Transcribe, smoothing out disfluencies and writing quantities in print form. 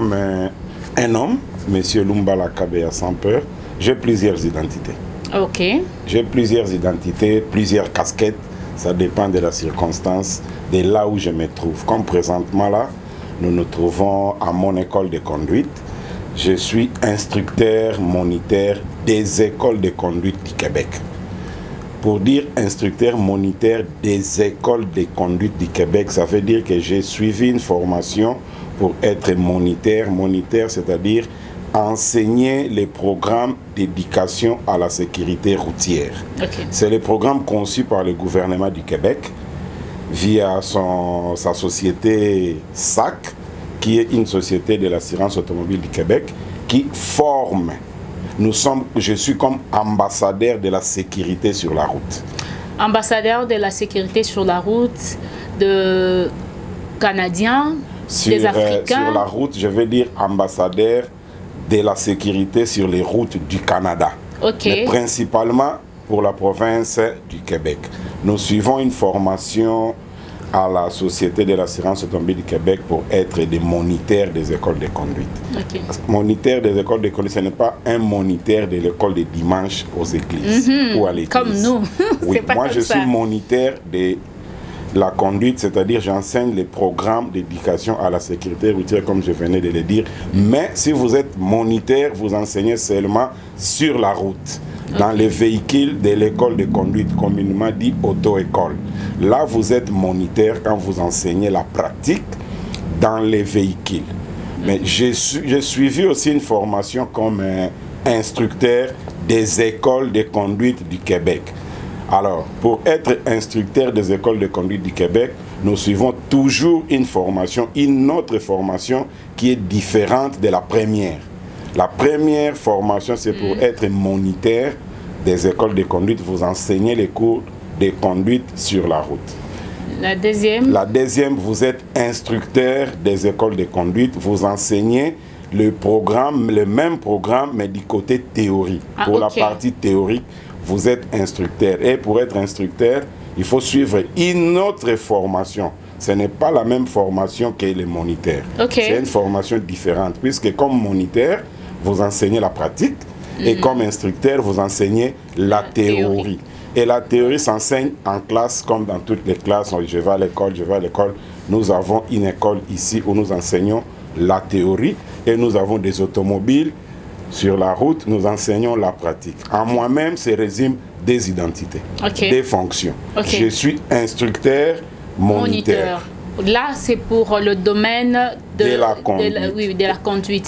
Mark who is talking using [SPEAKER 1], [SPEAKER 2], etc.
[SPEAKER 1] comme un homme, Monsieur Lumbala Kabeya sans peur, j'ai plusieurs identités.
[SPEAKER 2] Ok.
[SPEAKER 1] J'ai plusieurs identités, plusieurs casquettes. Ça dépend de la circonstance, de là où je me trouve. Comme présentement là, nous nous trouvons à mon école de conduite. Je suis instructeur moniteur des écoles de conduite du Québec. Pour dire instructeur moniteur des écoles de conduite du Québec, ça veut dire que j'ai suivi une formation pour être moniteur. Moniteur, c'est-à-dire enseigner les programmes d'éducation à la sécurité routière.
[SPEAKER 2] Okay.
[SPEAKER 1] C'est le programme conçu par le gouvernement du Québec via sa société SAC, qui est une société de l'assurance automobile du Québec, qui forme. Je suis comme ambassadeur de la sécurité sur la route.
[SPEAKER 2] Ambassadeur de la sécurité sur la route de Canadiens, des Africains.
[SPEAKER 1] Sur la route, je veux dire ambassadeur de la sécurité sur les routes du Canada.
[SPEAKER 2] Okay.
[SPEAKER 1] Mais principalement pour la province du Québec. Nous suivons une formation à la Société de l'assurance automobile du Québec pour être des moniteurs des écoles de conduite.
[SPEAKER 2] Okay.
[SPEAKER 1] Moniteur des écoles de conduite, ce n'est pas un moniteur de l'école de dimanche aux églises ou à l'église.
[SPEAKER 2] Comme nous.
[SPEAKER 1] Oui, moi je suis moniteur de la conduite, c'est-à-dire j'enseigne les programmes d'éducation à la sécurité routière comme je venais de le dire. Mais si vous êtes moniteur, vous enseignez seulement sur la route. Dans les véhicules de l'école de conduite, communément dit auto-école. Là, vous êtes moniteur quand vous enseignez la pratique dans les véhicules. Mais j'ai suivi aussi une formation comme instructeur des écoles de conduite du Québec. Alors, pour être instructeur des écoles de conduite du Québec, nous suivons toujours une autre formation qui est différente de la première. La première formation, c'est pour être moniteur des écoles de conduite. Vous enseignez les cours de conduite sur la route.
[SPEAKER 2] La deuxième? La
[SPEAKER 1] deuxième, vous êtes instructeur des écoles de conduite. Vous enseignez le même programme, mais du côté théorie. Pour la partie théorique, vous êtes instructeur. Et pour être instructeur, il faut suivre une autre formation. Ce n'est pas la même formation que les moniteurs. C'est une formation différente, puisque comme moniteur, vous enseignez la pratique, et comme instructeur, vous enseignez la théorie. Et la théorie s'enseigne en classe, comme dans toutes les classes. Je vais à l'école. Nous avons une école ici où nous enseignons la théorie, et nous avons des automobiles sur la route, nous enseignons la pratique. En moi-même, c'est résume des identités, des fonctions. Je suis instructeur, moniteur.
[SPEAKER 2] Là, c'est pour le domaine de
[SPEAKER 1] la conduite.
[SPEAKER 2] De la conduite.